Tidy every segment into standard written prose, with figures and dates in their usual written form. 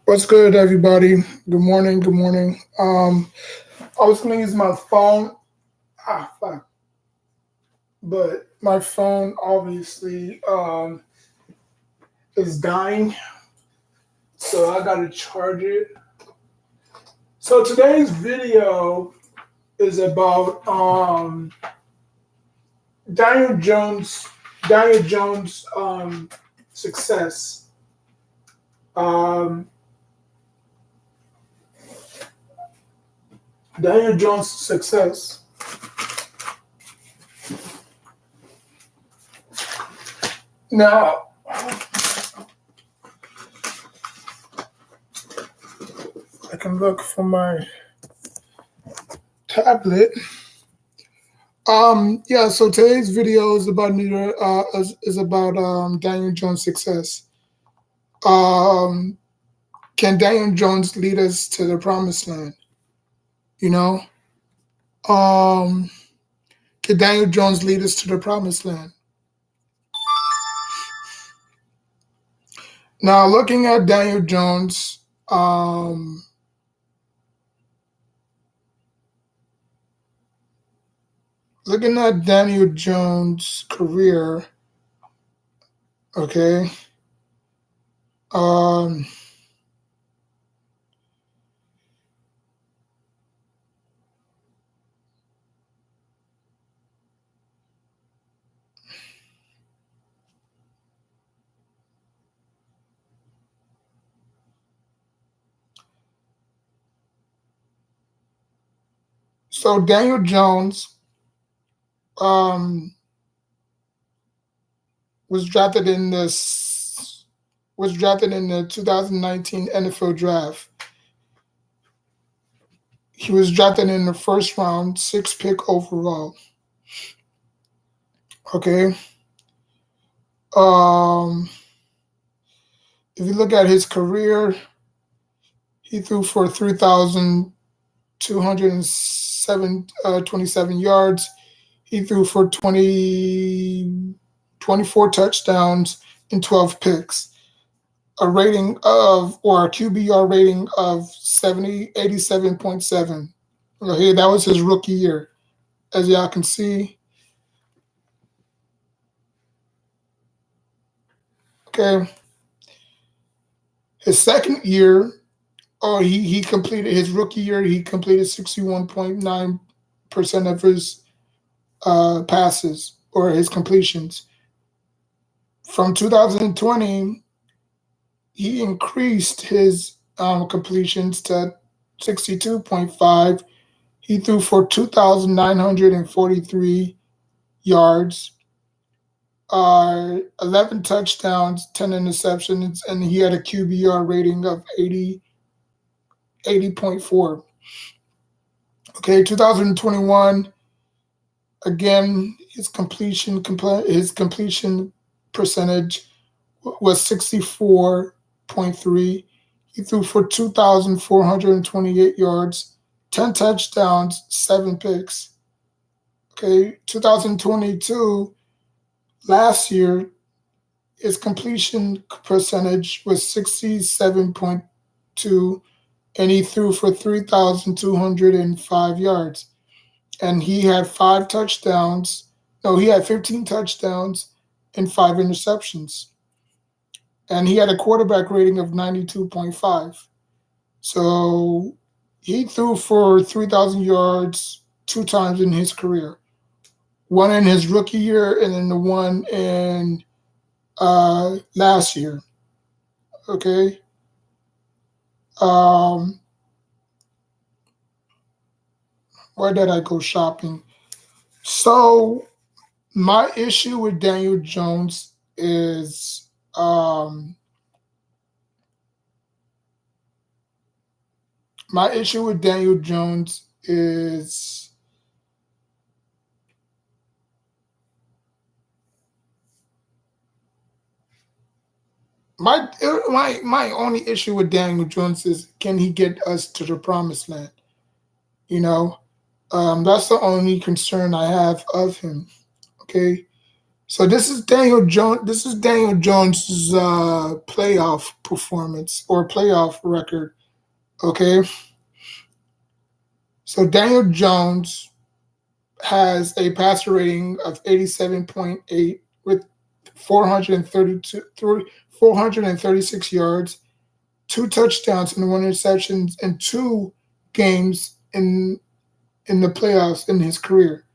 What's good, everybody? Good morning. Good morning. I was gonna use my phone. Fuck. But my phone obviously is dying, so I gotta charge it. So today's video is about Daniel Jones. Daniel Jones' success. Um, Daniel Jones' success. Now, I can look for my tablet. Yeah, so today's video is about is about Daniel Jones' success. Um, can Daniel Jones lead us to the promised land? You know, um, can Daniel Jones lead us to the promised land? Now, looking at Daniel Jones, looking at Daniel Jones' career, okay. Um, so Daniel Jones um, was drafted in this was drafted in the 2019 NFL draft. He was drafted in the first round, sixth pick overall. Okay. Um, if you look at his career, he threw for 3,227 yards. He threw for 24 touchdowns and 12 picks. A rating of, or a QBR rating of 87.7. Okay, that was his rookie year. As y'all can see, okay, his second year, he completed his rookie year. He completed 61.9% of his passes or his completions. From 2020, he increased his completions to 62.5. He threw for 2,943 yards, 11 touchdowns, 10 interceptions, and he had a QBR rating of 80.4. Okay, 2021, again, his completion percentage was 64.3. He threw for 2,428 yards, 10 touchdowns, 7 picks. Okay, 2022, last year, his completion percentage was 67.2, and he threw for 3,205 yards. And he had 5 touchdowns. No, he had 15 touchdowns and 5 interceptions. And he had a quarterback rating of 92.5. So he threw for 3,000 yards 2 times in his career. One in his rookie year and then the one in last year. Okay. Um, where did I go shopping? So my issue with Daniel Jones is my issue with Daniel Jones is my only issue with Daniel Jones is, can he get us to the promised land? You know, that's the only concern I have of him. Okay. So this is Daniel Jones. This is Daniel Jones's playoff performance or playoff record. Okay, so Daniel Jones has a passer rating of 87.8 with 432 436 yards, two touchdowns and one interception in two games in the playoffs in his career.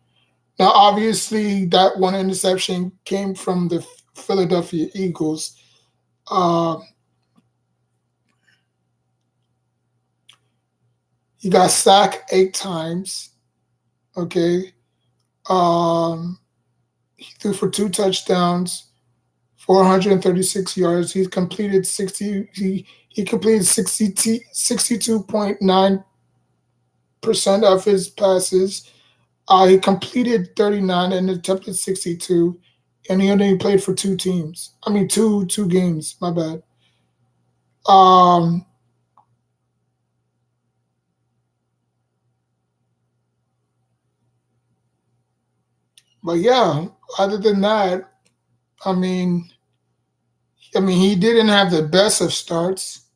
Now, obviously, that one interception came from the Philadelphia Eagles. Uh, he got sacked 8 times. Okay, um, he threw for two touchdowns, 436 yards. He completed 62.9% of his passes. He completed 39 and attempted 62, and he only played for two teams. I mean, two games. My bad. Um, but yeah, other than that, I mean, he didn't have the best of starts.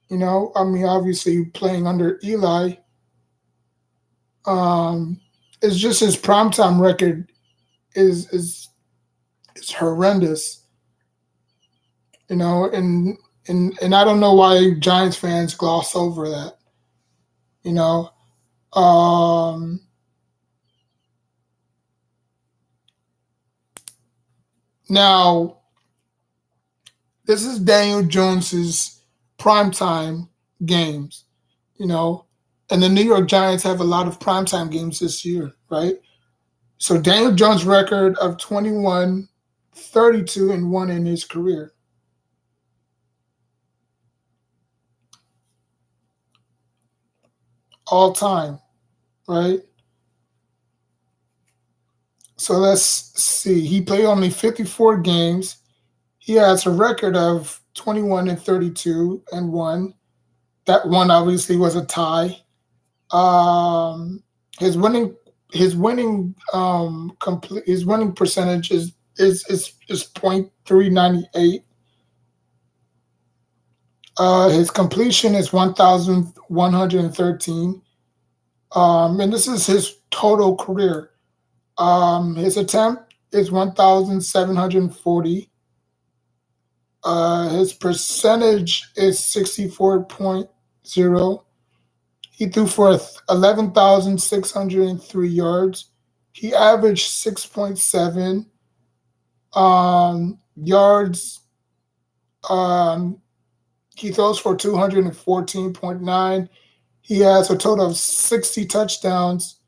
Obviously playing under Eli, um, it's just his primetime record is is is horrendous. And I don't know why Giants fans gloss over that. You know, um, now this is Daniel Jones's primetime games. You know, and the New York Giants have a lot of primetime games this year, right? So Daniel Jones' record of 21, 32, and 1 in his career, all time, right? So let's see. He played only 54 games. He has a record of 21 and 32 and 1. That one obviously was a tie. Um, his winning his winning percentage is 0.398. His completion is 1,113. And this is his total career. His attempt is 1,740. His percentage is 64.0. He threw for 11,603 yards. He averaged 6.7 yards. Um, he throws for 214.9. He has a total of 60 touchdowns.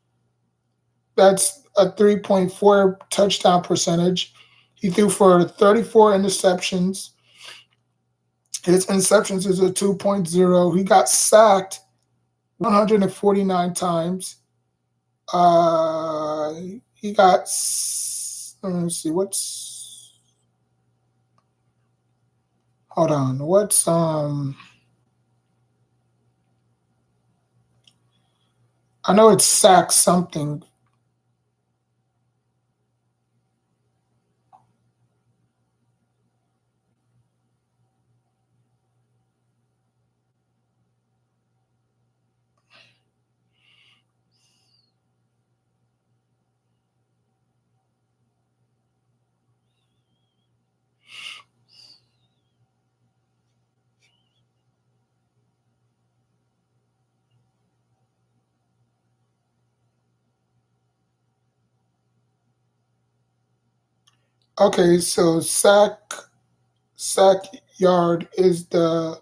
That's a 3.4 touchdown percentage. He threw for 34 interceptions. His interceptions is a 2.0. He got sacked 149 times. Uh, he got, let me see, hold on, I know it's sack something. Okay, so sack yard is the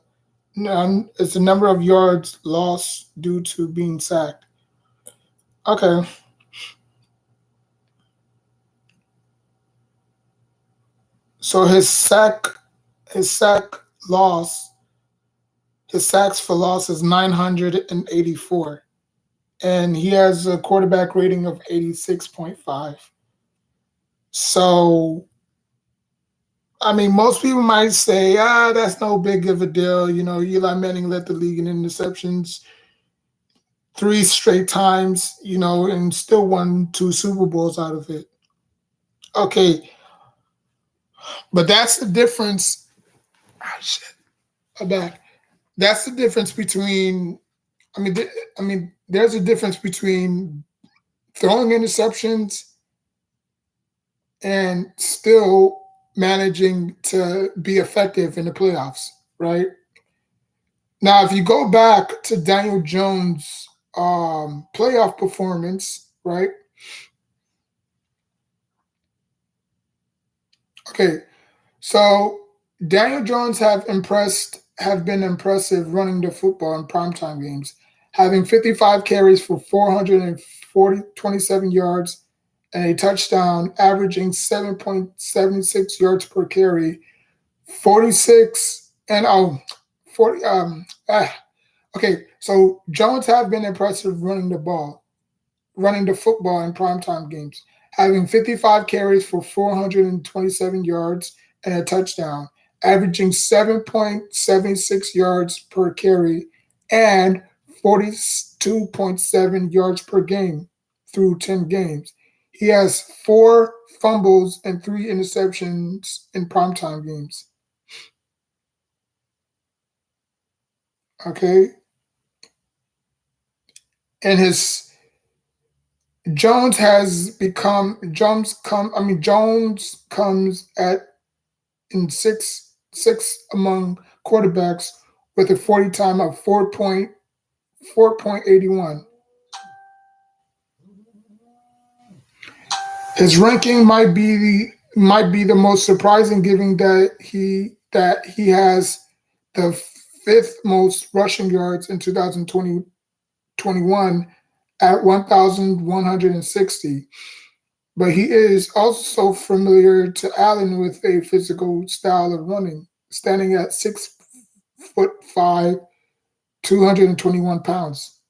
number of yards lost due to being sacked. Okay, so his sack loss his sacks for loss is 984, and he has a quarterback rating of 86.5. So most people might say, that's no big of a deal. Eli Manning led the league in interceptions three straight times, and still won two Super Bowls out of it. Okay, But that's the difference. Oh, shit. I'm back. That's the difference between. I mean, there's a difference between throwing interceptions and still managing to be effective in the playoffs, right? Now, if you go back to Daniel Jones' playoff performance, right? Okay, so Daniel Jones have been impressive running the football in primetime games, having 55 carries for 427 yards and a touchdown, averaging 7.76 yards per carry, 46 and 40 okay, so Jones have been impressive running the football in primetime games, having 55 carries for 427 yards and a touchdown, averaging 7.76 yards per carry and 42.7 yards per game through 10 games. He has four fumbles and three interceptions in primetime games. Okay. And his Jones comes at in six among quarterbacks with a 40 time of 4.81. His ranking might be the most surprising, given that he has the fifth most rushing yards in 2021 at 1,160. But he is also familiar to Allen with a physical style of running, standing at 6'5", 221 pounds.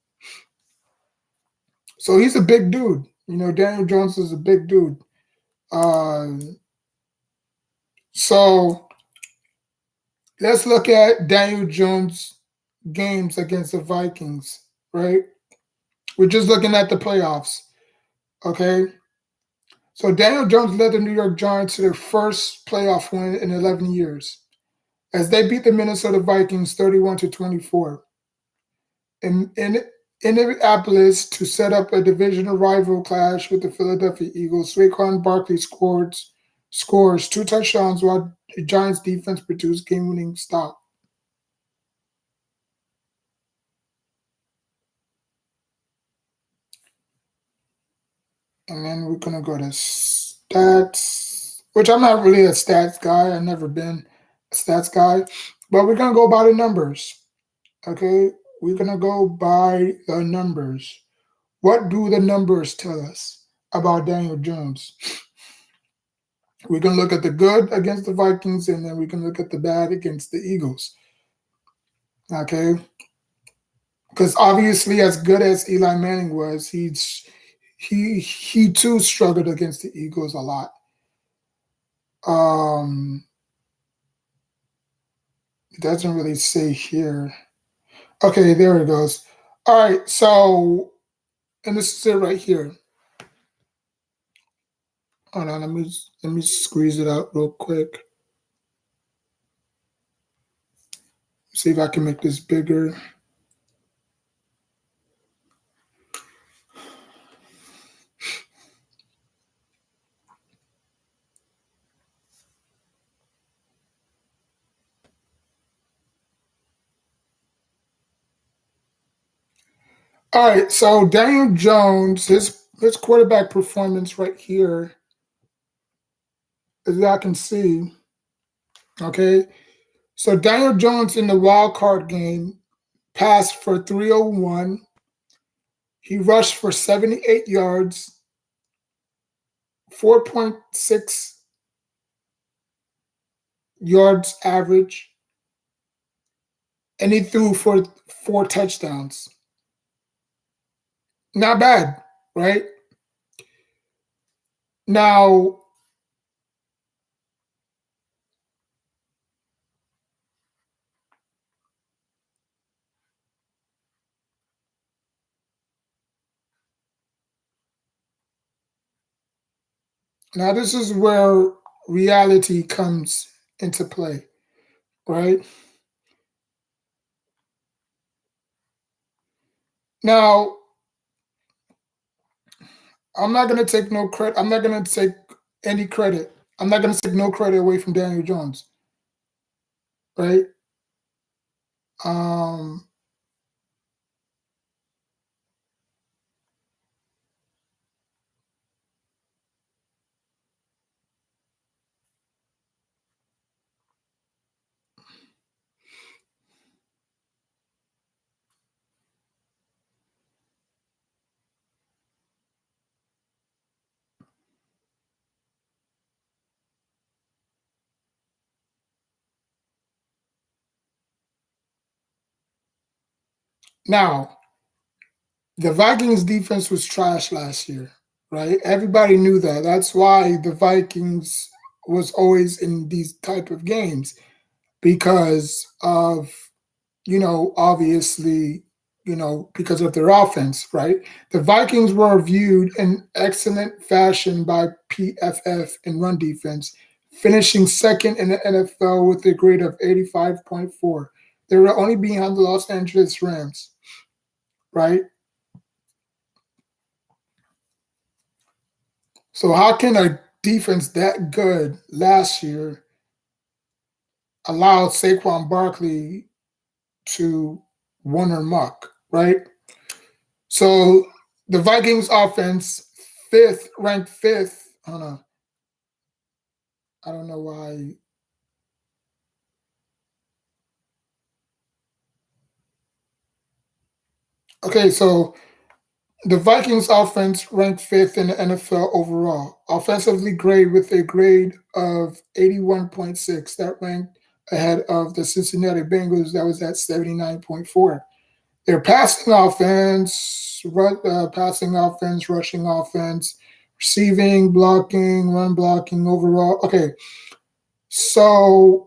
So he's a big dude. Daniel Jones is a big dude. Uh, so let's look at Daniel Jones' games against the Vikings, right? We're just looking at the playoffs, okay? So Daniel Jones led the New York Giants to their first playoff win in 11 years as they beat the Minnesota Vikings 31-24. In Indianapolis to set up a divisional rival clash with the Philadelphia Eagles, Saquon Barkley scores two touchdowns while the Giants defense produced game-winning stop. And then we're gonna go to stats, which I'm not really a stats guy. I've never been a stats guy, but we're gonna go by the numbers. Okay, we're gonna go by the numbers. What do the numbers tell us about Daniel Jones? We can look at the good against the Vikings, and then we can look at the bad against the Eagles. Okay, because obviously, as good as Eli Manning was, he too struggled against the Eagles a lot. Um, it doesn't really say here. Okay, there it goes. All right, so and this is it right here. Hold on, let me squeeze it out real quick. See if I can make this bigger. All right, so Daniel Jones, his quarterback performance right here, as I can see. Okay, so Daniel Jones in the wild card game passed for 301. He rushed for 78 yards, 4.6 yards average, and he threw for four touchdowns. Not bad, right? Now, now this is where reality comes into play, right? Now, I'm not going to take no credit. I'm not going to take any credit. I'm not going to take no credit away from Daniel Jones, right? Um, Now, the Vikings defense was trash last year, right? Everybody knew that. That's why the Vikings was always in these type of games because of, obviously, because of their offense, right? The Vikings were viewed in excellent fashion by PFF in run defense, finishing second in the NFL with a grade of 85.4. They were only behind the Los Angeles Rams, right? So how can a defense that good last year allow Saquon Barkley to run amok, right? So the Vikings offense, ranked fifth. Hold on. I don't know why. Okay, so the Vikings offense ranked fifth in the NFL overall. Offensively grade with a grade of 81.6. That ranked ahead of the Cincinnati Bengals that was at 79.4. Their passing offense, rushing offense, receiving, blocking, run blocking overall. Okay, so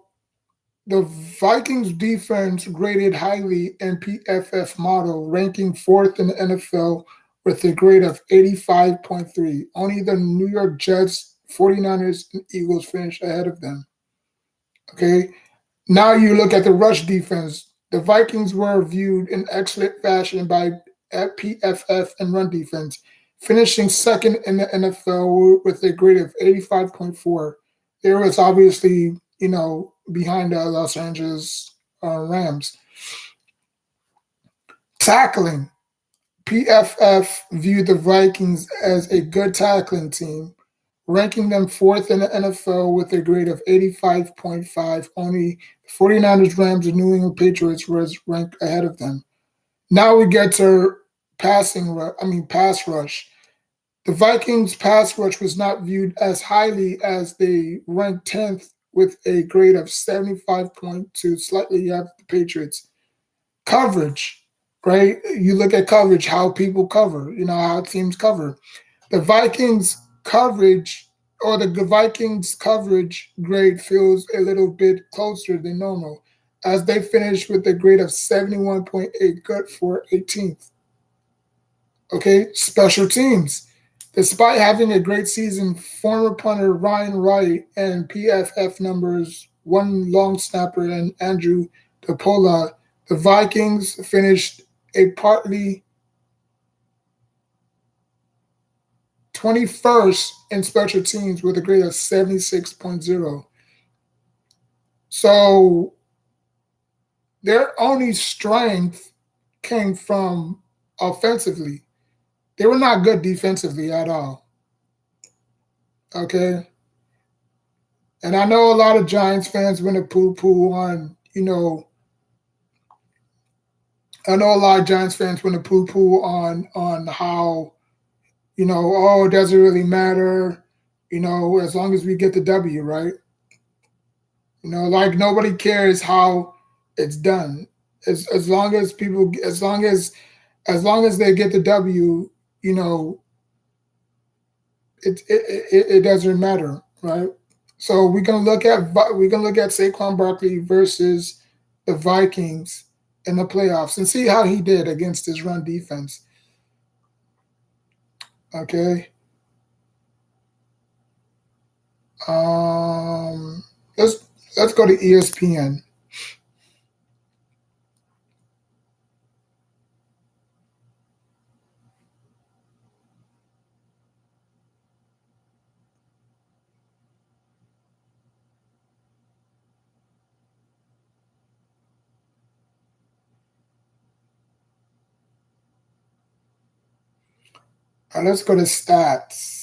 the Vikings defense graded highly in PFF model, ranking fourth in the NFL with a grade of 85.3. Only the New York Jets, 49ers, and Eagles finished ahead of them. Okay, now you look at the rush defense. The Vikings were viewed in excellent fashion by PFF and run defense, finishing second in the NFL with a grade of 85.4. There was obviously, behind the Los Angeles Rams. Tackling. PFF viewed the Vikings as a good tackling team, ranking them fourth in the NFL with a grade of 85.5. Only the 49ers, Rams, and New England Patriots was ranked ahead of them. Now we get to pass rush. The Vikings pass rush was not viewed as highly as they ranked 10th with a grade of 75.2, slightly after the Patriots. Coverage, right? You look at coverage, how people cover, how teams cover. The Vikings coverage the Vikings coverage grade feels a little bit closer than normal as they finished with a grade of 71.8, good for 18th. Okay, special teams. Despite having a great season, former punter Ryan Wright and PFF numbers one long snapper and Andrew DePola, the Vikings finished a partly 21st in special teams with a grade of 76.0. So their only strength came from offensively. They were not good defensively at all. Okay. And I know a lot of Giants fans want to poo poo on, I know a lot of Giants fans want to poo poo on how, oh, it doesn't really matter, as long as we get the W, right? Like nobody cares how it's done. As long as people as long as they get the W, you know, it doesn't matter, right? So we can look at Saquon Barkley versus the Vikings in the playoffs and see how he did against his run defense. Okay, Um, let's go to ESPN. Let's go to stats.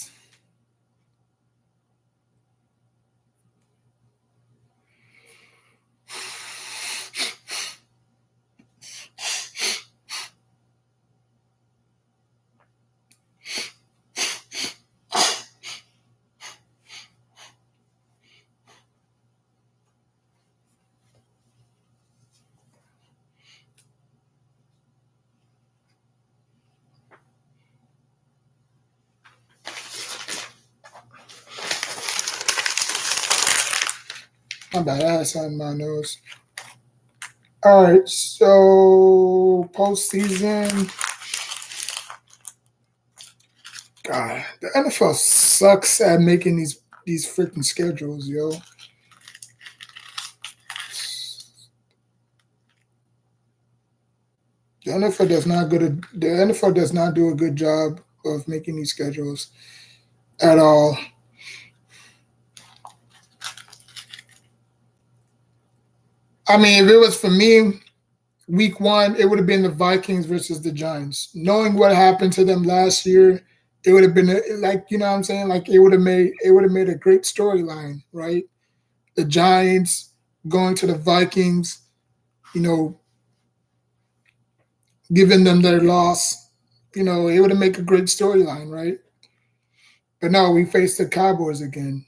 My bad, I had something in my nose. All right, so postseason. God, the NFL sucks at making these freaking schedules, yo. The NFL does not do a good job of making these schedules at all. I mean, if it was for me, week one, it would have been the Vikings versus the Giants. Knowing what happened to them last year, it would have been like, you know what I'm saying? Like it would have made a great storyline, right? The Giants going to the Vikings, you know, giving them their loss. It would have made a great storyline, right? But no, we face the Cowboys again.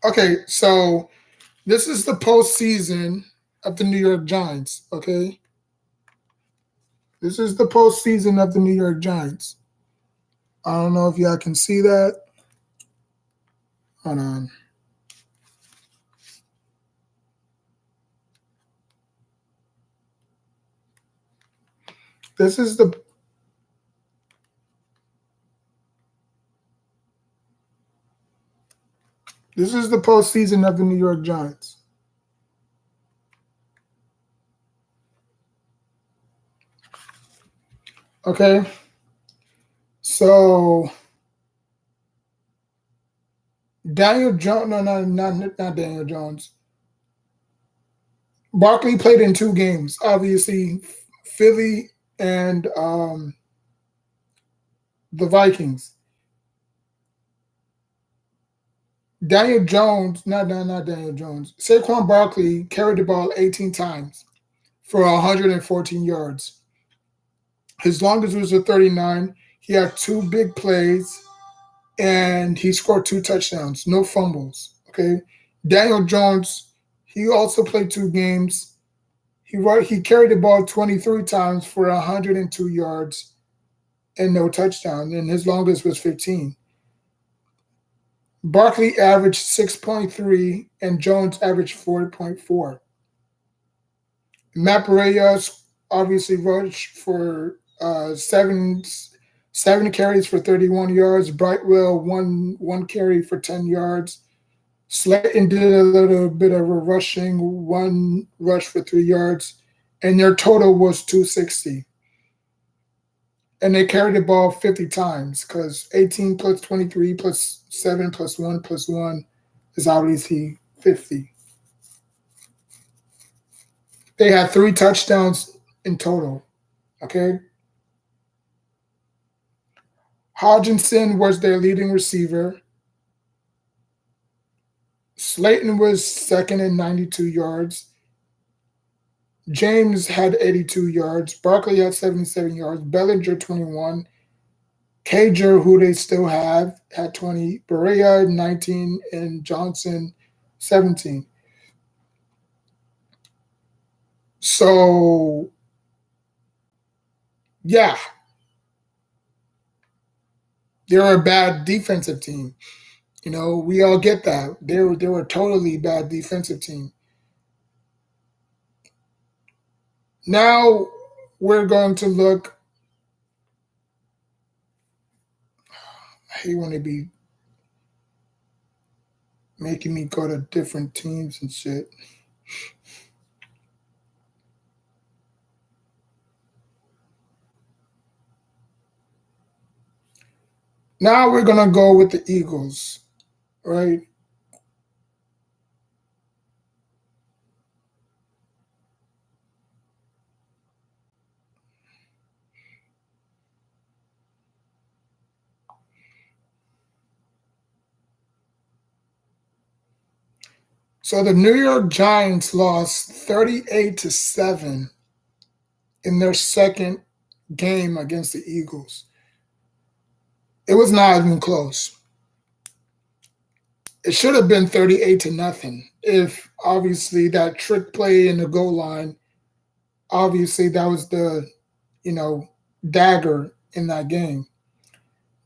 Okay, so this is the postseason of the New York Giants. Okay, this is the postseason of the New York Giants. I don't know if y'all can see that. Hold on. This is the this is the postseason of the New York Giants. Okay, so Daniel Jones, no, not Daniel Jones. Barkley played in two games. Obviously, Philly and the Vikings. Daniel Jones, not Daniel Jones. Saquon Barkley carried the ball 18 times for 114 yards. His longest was a 39. He had two big plays and he scored two touchdowns, no fumbles. Okay. Daniel Jones, he also played two games. He carried the ball 23 times for 102 yards and no touchdown, and his longest was 15. Barkley averaged 6.3 and Jones averaged 4.4. Matt Paredes obviously rushed for seven carries for 31 yards. Brightwell one carry for 10 yards. Slayton did a little bit of a rushing, one rush for 3 yards, and their total was 260. And they carried the ball 50 times because 18 plus 23 plus 7 plus 1 is obviously 50. They had three touchdowns in total. Okay. Hodgkinson was their leading receiver. Slayton was second in 92 yards. James had 82 yards. Barkley had 77 yards. Bellinger 21. Cager, who they still have, had 20. Berea 19 and Johnson 17. So yeah, they're a bad defensive team. We all get that. They were a totally bad defensive team. Now we're going to look. I hate when they be making me go to different teams and shit. Now we're gonna go with the Eagles, right? So the New York Giants lost 38-7 in their second game against the Eagles. It was not even close. It should have been 38 to nothing if obviously that trick play in the goal line, obviously that was the, you know, dagger in that game.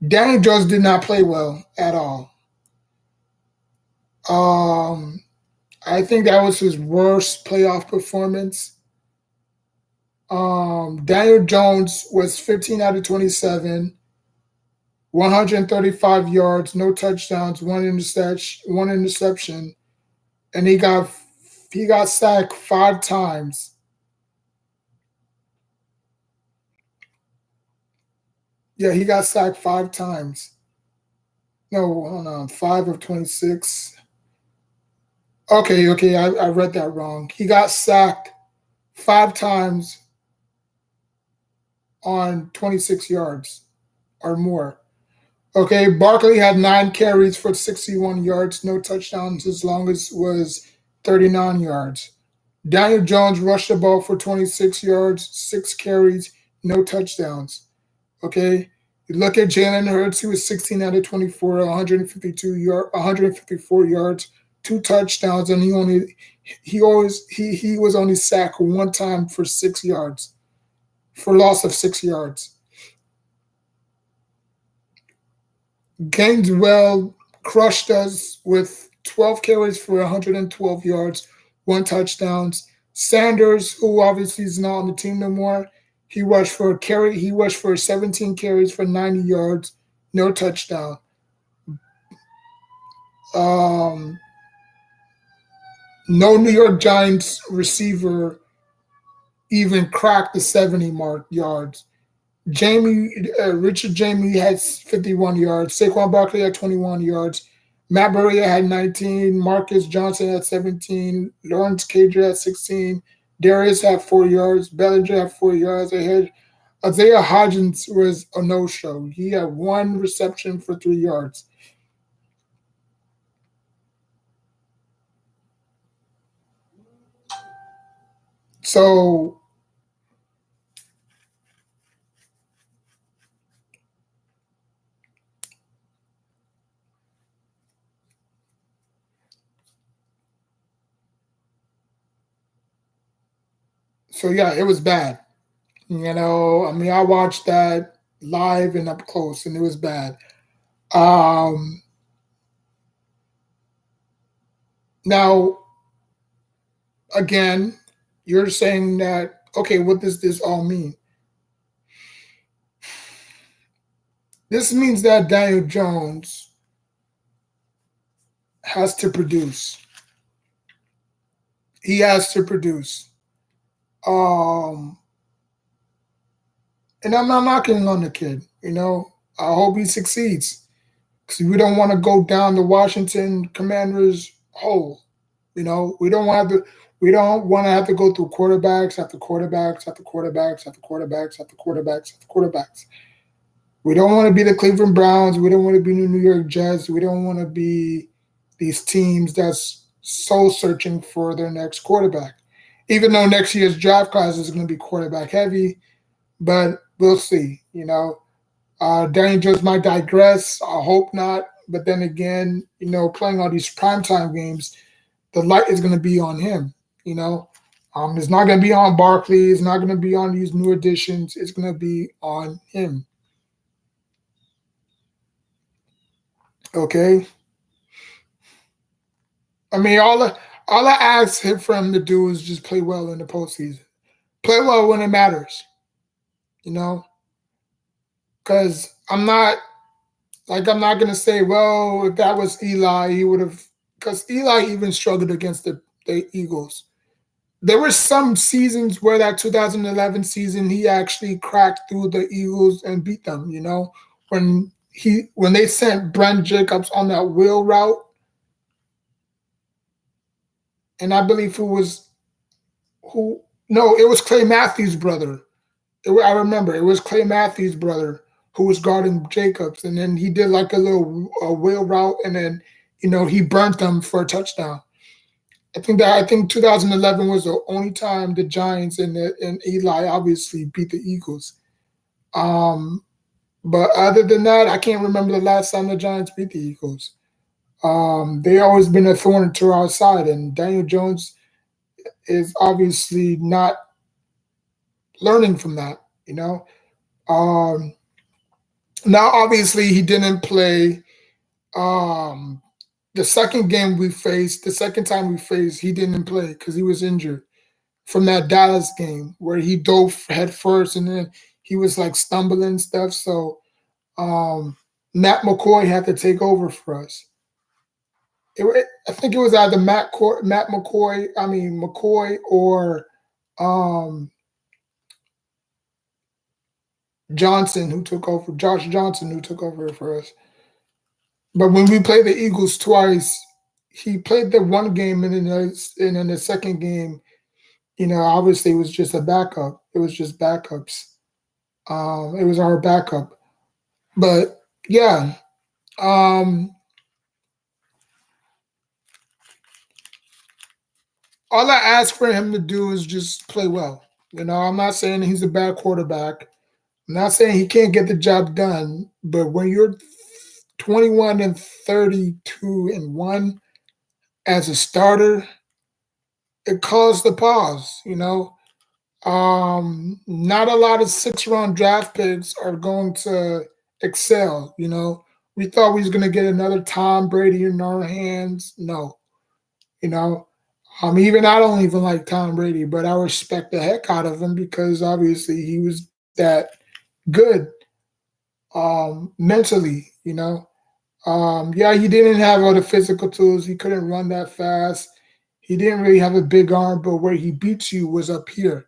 Daniel Jones did not play well at all. Um, I think that was his worst playoff performance. Daniel Jones was 15 out of 27, 135 yards, no touchdowns, one interception, and he got sacked 5 times. Yeah, he got sacked 5 times. No, hold on, 5 of 26. Okay, I read that wrong. He got sacked 5 times on 26 yards or more. Okay, Barkley had 9 carries for 61 yards, no touchdowns. His longest was 39 yards. Daniel Jones rushed the ball for 26 yards, 6 carries, no touchdowns. Okay, you look at Jalen Hurts; he was 16 out of 24, 154 yards, 2 touchdowns, and he was only sacked 1 time for 6 yards, for loss of 6 yards. Gaineswell crushed us with 12 carries for 112 yards, 1 touchdown. Sanders, who obviously is not on the team no more, he rushed for a carry. He rushed for 17 carries for 90 yards, no touchdown. Um, no New York Giants receiver even cracked the 70 mark yards. Richard Jamie had 51 yards. Saquon Barkley had 21 yards. Matt Berea had 19. Marcus Johnson had 17. Lawrence Cager had 16. Darius had 4 yards. Bellinger had 4 yards. Isaiah Hodgins was a no-show. He had 1 reception for 3 yards. So yeah, it was bad. I mean, I watched that live and up close, and it was bad. Um, Now, again, you're saying that, okay, what does this all mean? This means that Daniel Jones has to produce. He has to produce. Um, and I'm not knocking on the kid. I hope he succeeds because we don't want to go down the Washington Commanders hole. We don't want to. We don't want to have to go through quarterbacks after quarterbacks after quarterbacks after quarterbacks after quarterbacks after quarterbacks. We don't want to be the Cleveland Browns. We don't want to be the New York Jets. We don't want to be these teams that's soul searching for their next quarterback. Even though next year's draft class is going to be quarterback heavy, but we'll see. Daniel Jones might digress. I hope not. But then again, playing all these primetime games, the light is going to be on him. It's not going to be on Barkley. It's not going to be on these new additions. It's going to be on him. Okay. I mean, all I ask him for him to do is just play well in the postseason. Play well when it matters, you know. Because I'm not gonna say, well, if that was Eli, he would have. Because Eli even struggled against the Eagles. There were some seasons where that 2011 season he actually cracked through the Eagles and beat them. You know, when they sent Brent Jacobs on that wheel route, and I believe who no, it was Clay Matthews' brother. I remember it was Clay Matthews' brother who was guarding Jacobs, and then he did like a wheel route, and then he burnt them for a touchdown. I think 2011 was the only time the Giants and Eli obviously beat the Eagles. Um, but other than that, I can't remember the last time the Giants beat the Eagles. They always been a thorn to our side, and Daniel Jones is obviously not learning from that. You know, um, now obviously he didn't play. Um, the second time we faced, he didn't play because he was injured from that Dallas game where he dove head first and then he was like stumbling and stuff. So Matt McCoy had to take over for us. I think it was either Matt McCoy, I mean McCoy, or um, Johnson who took over, Josh Johnson who took over for us. But when we played the Eagles twice, he played the one game and in the second game, obviously it was just a backup. It was just backups. It was our backup. But yeah, um, all I ask for him to do is just play well. I'm not saying he's a bad quarterback. I'm not saying he can't get the job done. But when you're 21 and 32 and 1 as a starter, it calls the pause. Not a lot of 6 round draft picks are going to excel. We thought we was going to get another Tom Brady in our hands. No, you know, even I don't even like Tom Brady, but I respect the heck out of him because obviously he was that good mentally. Yeah, he didn't have all the physical tools. He couldn't run that fast. He didn't really have a big arm, but where he beats you was up here.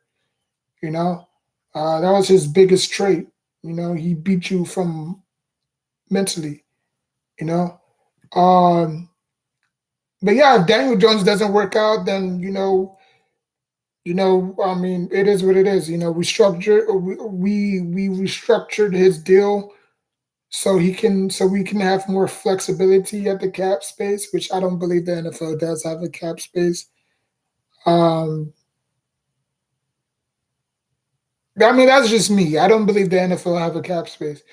You know, that was his biggest trait. He beat you from mentally. You know, um, but yeah, if Daniel Jones doesn't work out, then I mean, it is what it is. We restructured his deal so we can have more flexibility at the cap space, which I don't believe the NFL does have a cap space. Um, I mean, that's just me. I don't believe the NFL have a cap space.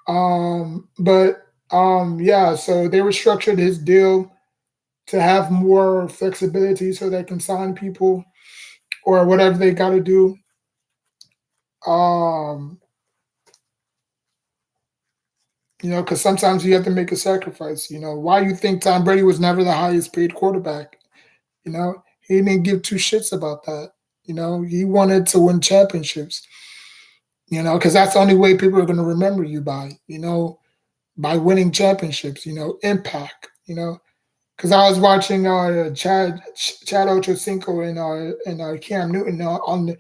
But yeah, so they restructured his deal to have more flexibility so they can sign people or whatever they got to do. Um, because sometimes you have to make a sacrifice. Why you think Tom Brady was never the highest paid quarterback? He didn't give two shits about that. He wanted to win championships. Because that's the only way people are going to remember you by. By winning championships. Impact. Because I was watching Chad Ochocinco and Cam Newton on the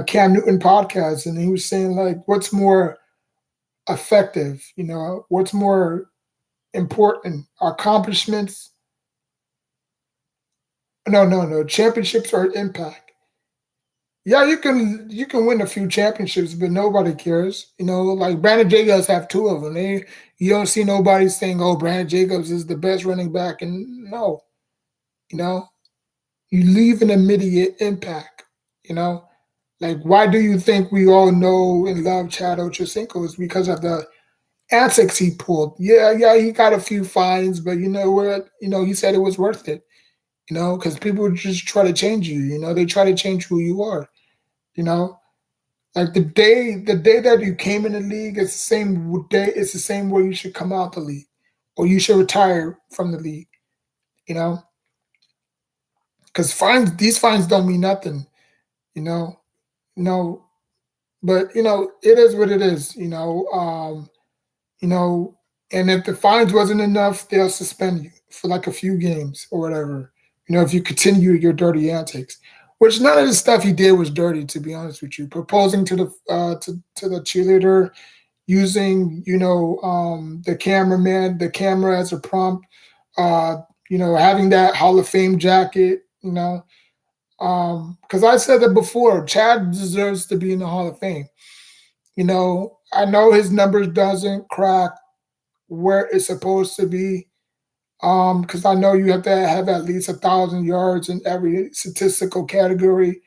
Cam Newton podcast, and he was saying like, what's more effective? What's more important? Accomplishments? No, no, no. Championships or impact? Yeah, you can win a few championships, but nobody cares. Like Brandon Jacobs have two of them. You don't see nobody saying, "Oh, Brandon Jacobs is the best running back," and no, you know, you leave an immediate impact. You know, like why do you think we all know and love Chad Ochocinco? Is because of the antics he pulled. Yeah, yeah, he got a few fines, but you know what? He said it was worth it. Because people just try to change you. They try to change who you are. You know, like the day that you came in the league, it's the same day. It's the same way you should come out the league, or you should retire from the league. You know. because these fines don't mean nothing, you know. No, but it is what it is. You know, and if the fines wasn't enough, they'll suspend you for like a few games or whatever. If you continue your dirty antics, which none of the stuff he did was dirty, to be honest with you. Proposing to the cheerleader, using the cameraman, the camera as a prompt, having that Hall of Fame jacket, because I said that before, Chad deserves to be in the Hall of Fame. I know his numbers doesn't crack where it's supposed to be. Because I know you have to have at least 1,000 yards in every statistical category.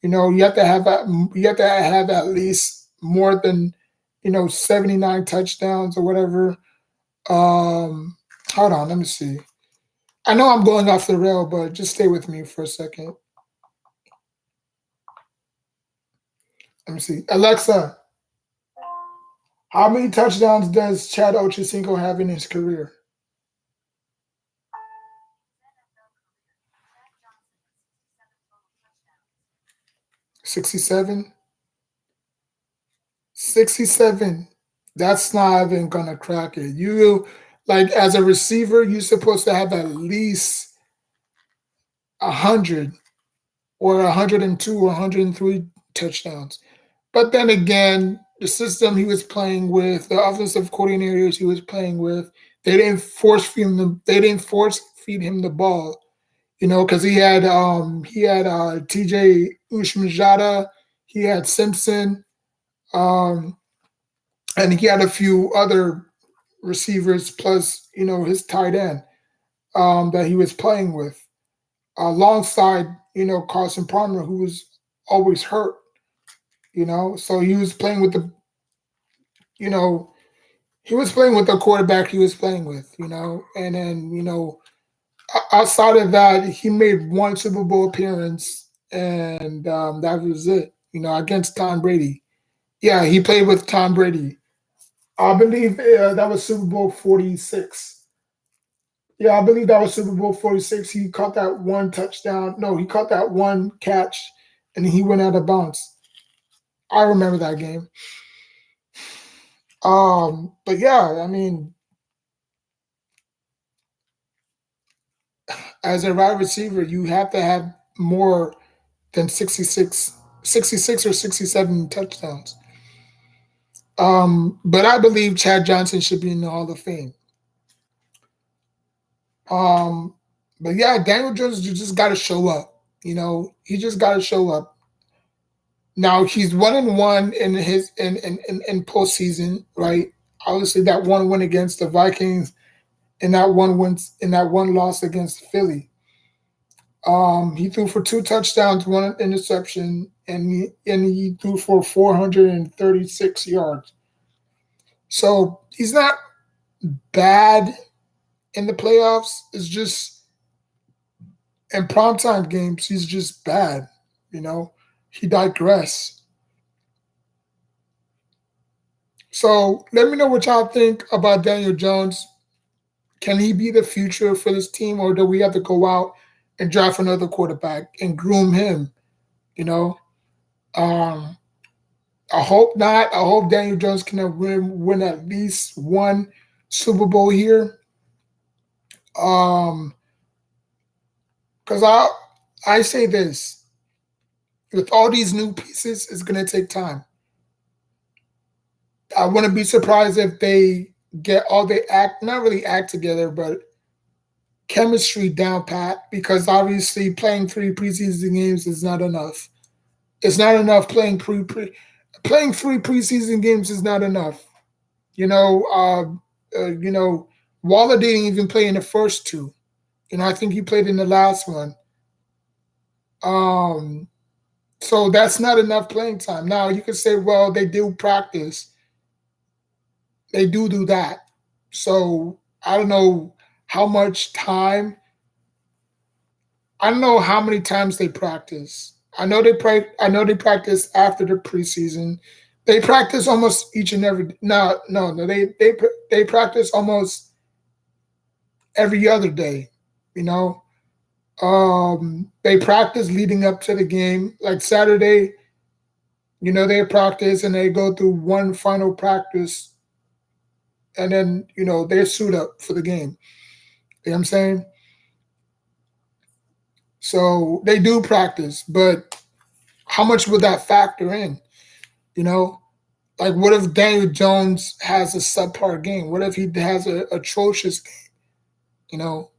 You have to have at least more than 79 touchdowns or whatever. Hold on, let me see. I know I'm going off the rail, but just stay with me for a second. Let me see. Alexa, how many touchdowns does Chad Ochocinco have in his career? 67? 67. That's not even gonna crack it. You like as a receiver, you're supposed to have at least 100 or 102 or 103 touchdowns. But then again, the system he was playing with, the offensive coordinators he was playing with, they didn't force feed him. They didn't force feed him the ball, because he had T.J. Ushmajada, he had Simpson, um, and he had a few other receivers plus his tight end that he was playing with, alongside Carson Palmer, who was always hurt. So he was playing with you know he was playing with the quarterback he was playing with, and then outside of that, he made one Super Bowl appearance, and that was it. Against Tom Brady. Yeah, he played with Tom Brady. I believe that was Super Bowl 46. Yeah, I believe that was Super Bowl 46. He caught that one touchdown. No, he caught that one catch, and he went out of bounds. I remember that game. But yeah, I mean, as a wide receiver, you have to have more than 66 or 67 touchdowns. But I believe Chad Johnson should be in the Hall of Fame. Um, but yeah, Daniel Jones, you just got to show up. He just got to show up. Now he's 1-1 in his in postseason, right? Obviously, that one win against the Vikings, and that one loss against Philly. He threw for two touchdowns, one interception, and he threw for 436 yards. So he's not bad in the playoffs. It's just in primetime games, he's just bad. He digress. So let me know what y'all think about Daniel Jones. Can he be the future for this team, or do we have to go out and draft another quarterback and groom him? You know, um, I hope not. I hope Daniel Jones can win at least one Super Bowl here. Um, because I say this, with all these new pieces, it's gonna take time. I wouldn't be surprised if they get all they act not really act together, but chemistry down pat. Because obviously playing three preseason games is not enough. It's not enough playing three preseason games is not enough. You know, Waller didn't even play in the first two. I think he played in the last one. Um, so that's not enough playing time. Now you could say, well, they do practice. They do that. So I don't know how much time. I don't know how many times they practice. I know they practice after the preseason. They practice almost each and every. No. They practice almost every other day. You know. They practice leading up to the game. Like Saturday, they practice and they go through one final practice, and then they suit up for the game. You know what I'm saying? So they do practice, but how much would that factor in? You know, like what if Daniel Jones has a subpar game? What if he has a atrocious game? You know,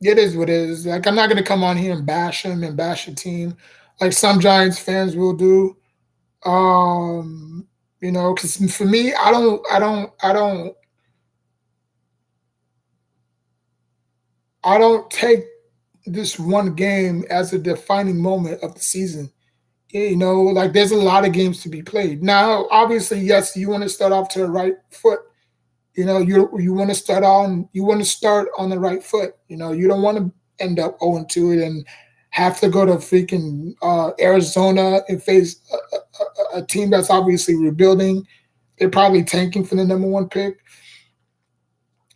it is what it is. Like I'm not gonna come on here and bash him and bash the team, like some Giants fans will do. Um, because for me, I don't take this one game as a defining moment of the season. Like there's a lot of games to be played. Now, obviously, yes, you want to start off to the right foot. You want to start on the right foot. You don't want to end up 0-2 and have to go to freaking Arizona and face a team that's obviously rebuilding. They're probably tanking for the number one pick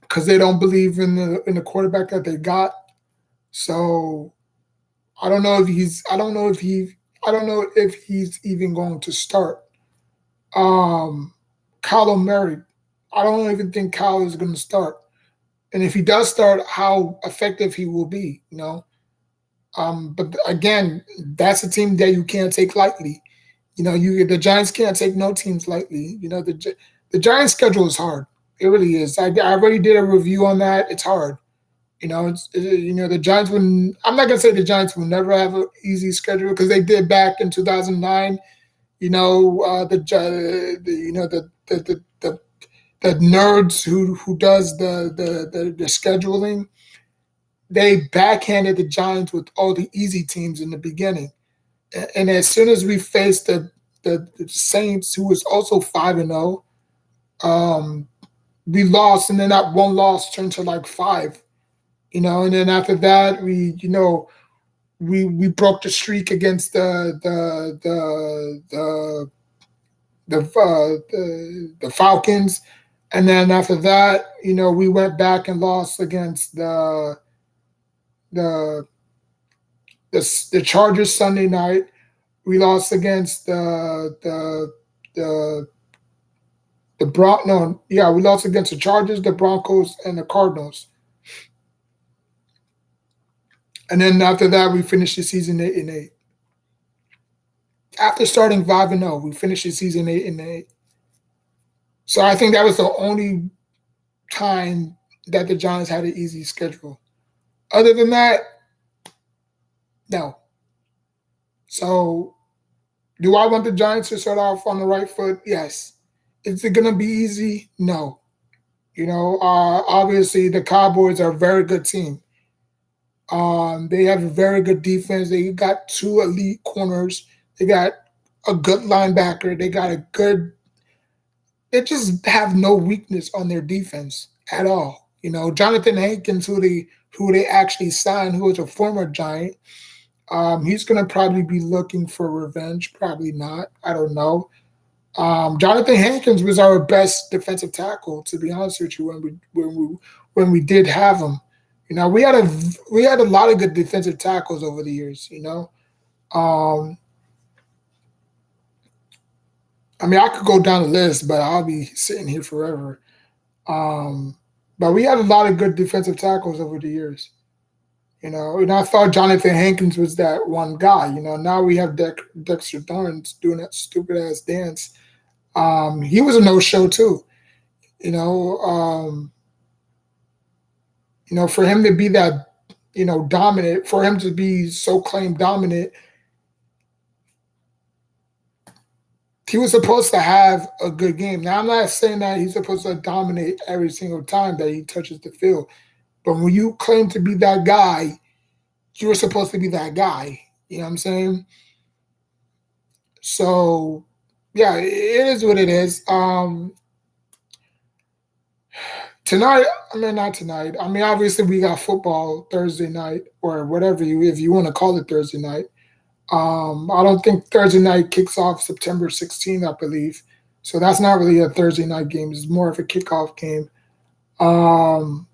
because they don't believe in the quarterback that they got. So I don't know if he's. I don't know if he. I don't know if he's even going to start. Um, Kyler Murray. I don't even think Kyle is going to start. And if he does start, how effective he will be. But again, that's a team that you can't take lightly. The Giants can't take no teams lightly. The Giants' schedule is hard. It really is. I already did a review on that. It's hard. The Giants would. I'm not gonna say the Giants will never have an easy schedule because they did back in 2009. The nerds who does the scheduling, they backhanded the Giants with all the easy teams in the beginning, and as soon as we faced the Saints, who was also 5-0, we lost, and then that one loss turned to like five. And then after that, we broke the streak against the Falcons, and then after that, we went back and lost against the the Chargers Sunday night. We lost against we lost against the Chargers, the Broncos, and the Cardinals. And then after that, we finished the season 8-8. After starting 5-0, we finished the season 8-8. So I think that was the only time that the Giants had an easy schedule. Other than that, no. So, do I want the Giants to start off on the right foot? Yes. Is it going to be easy? No. Obviously the Cowboys are a very good team. They have a very good defense. They got two elite corners. They got a good linebacker. They got a good. They just have no weakness on their defense at all. Jonathan Hankins, who they actually signed, who was a former Giant. He's going to probably be looking for revenge. Probably not. I don't know. Jonathan Hankins was our best defensive tackle, to be honest with you, when we did have him. We had a lot of good defensive tackles over the years. I could go down the list, but I'll be sitting here forever. But we had a lot of good defensive tackles over the years. And I thought Jonathan Hankins was that one guy. Now we have Dexter Lawrence doing that stupid ass dance. He was a no show too. You know, um, for him to be that, dominant, for him to be so claimed dominant, he was supposed to have a good game. Now, I'm not saying that he's supposed to dominate every single time that he touches the field, but when you claim to be that guy, you're supposed to be that guy. You know what I'm saying? So, yeah, it is what it is. Tonight, not tonight. Obviously, we got football Thursday night or whatever if you want to call it Thursday night. I don't think Thursday night kicks off September 16th, I believe. So that's not really a Thursday night game. It's more of a kickoff game. Um,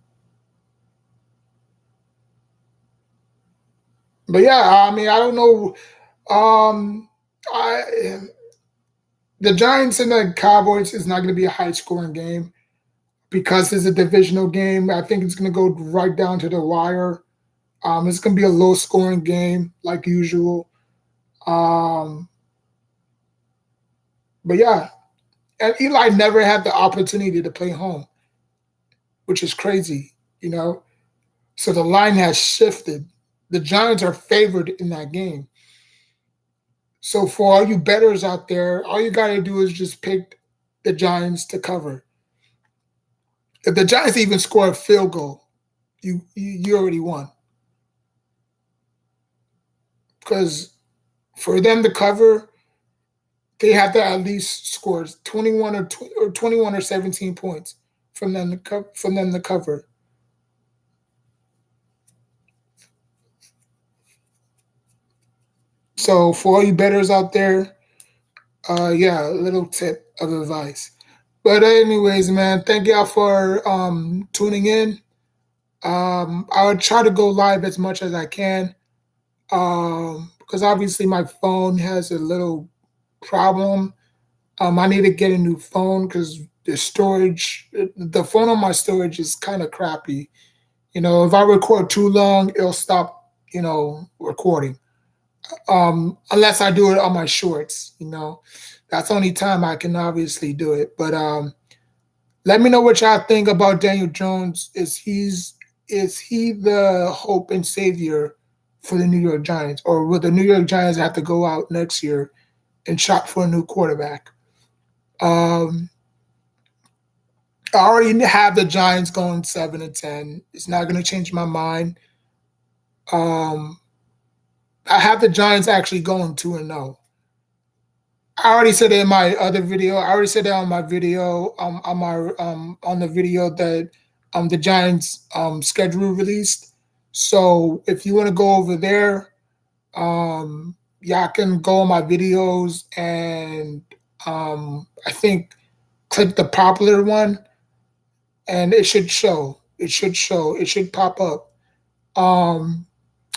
but yeah, I mean, I don't know. I the Giants and the Cowboys is not going to be a high scoring game because it's a divisional game. I think it's going to go right down to the wire. It's going to be a low scoring game like usual. Um, but yeah, and Eli never had the opportunity to play home, which is crazy, you know. So the line has shifted. The Giants are favored in that game. So for all you bettors out there, all you got to do is just pick the Giants to cover. If the Giants even score a field goal, you already won. Because for them to cover, they have to at least score 21 or 21 or 17 points from them to cover. So for all you bettors out there, yeah, a little tip of advice. But anyways, man, thank y'all for tuning in. I'll try to go live as much as I can. Because obviously my phone has a little problem. I need to get a new phone because the phone on my storage is kind of crappy. You know, if I record too long, it'll stop, recording. Unless I do it on my shorts, that's the only time I can obviously do it. But let me know what y'all think about Daniel Jones. Is he the hope and savior for the New York Giants, or will the New York Giants have to go out next year and shop for a new quarterback? Um, I already have the Giants going 7-10. It's not going to change my mind. Um, I have the Giants actually going 2-0. I already said it in my other video. I already said that on my video, on the video that the Giants schedule released. So if you want to go over there, y'all can go on my videos and I think click the popular one and it should show. It should show. It should pop up. Um,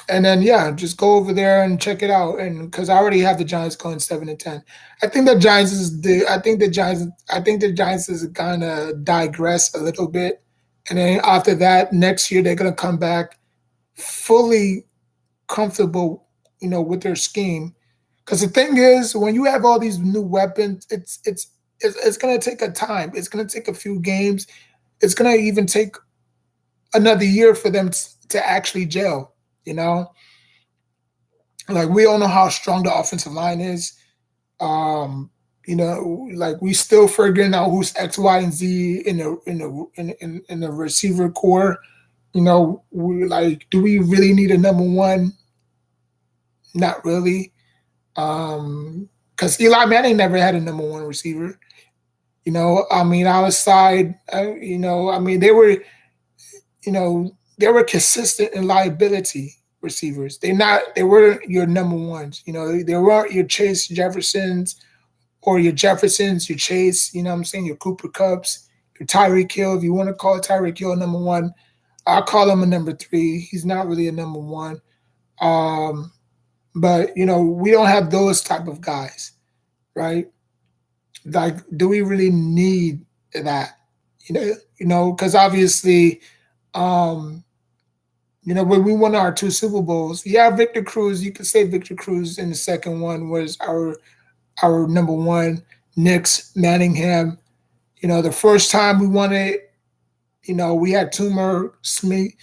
and then yeah, just go over there and check it out. And because I already have the Giants going 7-10, I think the Giants is the. I think the Giants is gonna digress a little bit, and then after that, next year they're gonna come back fully comfortable, with their scheme. Because the thing is, when you have all these new weapons, it's gonna take a time. It's gonna take a few games. It's gonna even take another year for them to actually gel. You know, like we all know how strong the offensive line is. Um, like we still figuring out who's X, Y, and Z in the receiver core. We like, do we really need a number one? Not really. Because Eli Manning never had a number one receiver. I mean, outside, I mean, they were consistent in liability receivers. They were your number ones. They weren't your Chase Jeffersons or your Jeffersons, your Chase, what I'm saying, your Cooper Cupps, your Tyreek Hill. If you want to call Tyreek Hill number one, I'll call him a number three. He's not really a number one. Um, but we don't have those type of guys, right? Like, do we really need that? Because obviously, um, when we won our two Super Bowls, yeah, Victor Cruz, you could say Victor Cruz in the second one was our number one. Knicks, Manningham. The first time we won it, we had Toomer, Smith,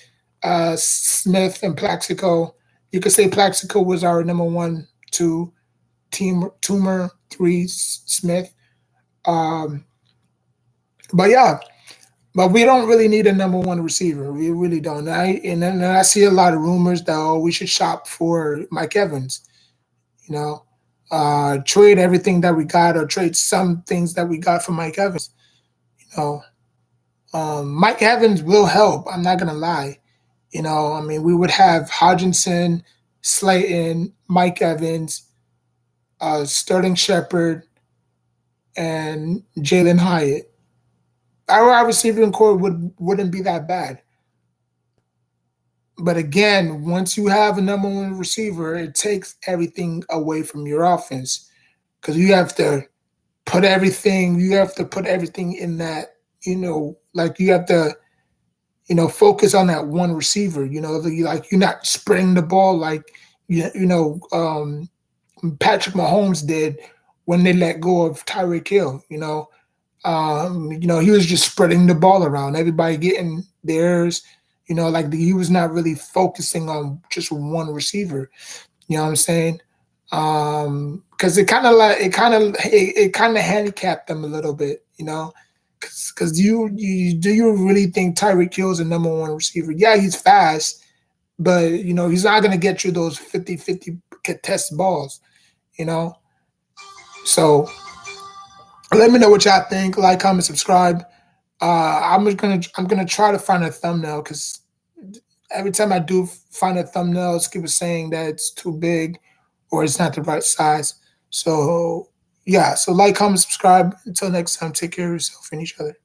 and Plaxico. You could say Plaxico was our number one, two, team, Toomer, three, Smith. Um, but yeah, but we don't really need a number one receiver. We really don't. And then I see a lot of rumors that we should shop for Mike Evans. You know, trade everything that we got or trade some things that we got from Mike Evans. You know, Mike Evans will help. I'm not gonna lie. I mean, we would have Hodgkinson, Slayton, Mike Evans, Sterling Shepard, and Jalen Hyatt. Our receiving core wouldn't be that bad. But again, once you have a number one receiver, it takes everything away from your offense because you have to put everything in that, like you have to, focus on that one receiver, like you're not spreading the ball like, Patrick Mahomes did when they let go of Tyreek Hill, he was just spreading the ball around, everybody getting theirs, like he was not really focusing on just one receiver. You know what I'm saying? Because it kind of handicapped them a little bit, because do you really think Tyreek Hill is a number one receiver? Yeah, he's fast, but he's not gonna get you those 50-50 contest balls, you know. So let me know what y'all think. Like, comment, subscribe. I'm gonna try to find a thumbnail because every time I do find a thumbnail, it's people saying that it's too big or it's not the right size. So yeah, so like, comment, subscribe. Until next time, take care of yourself and each other.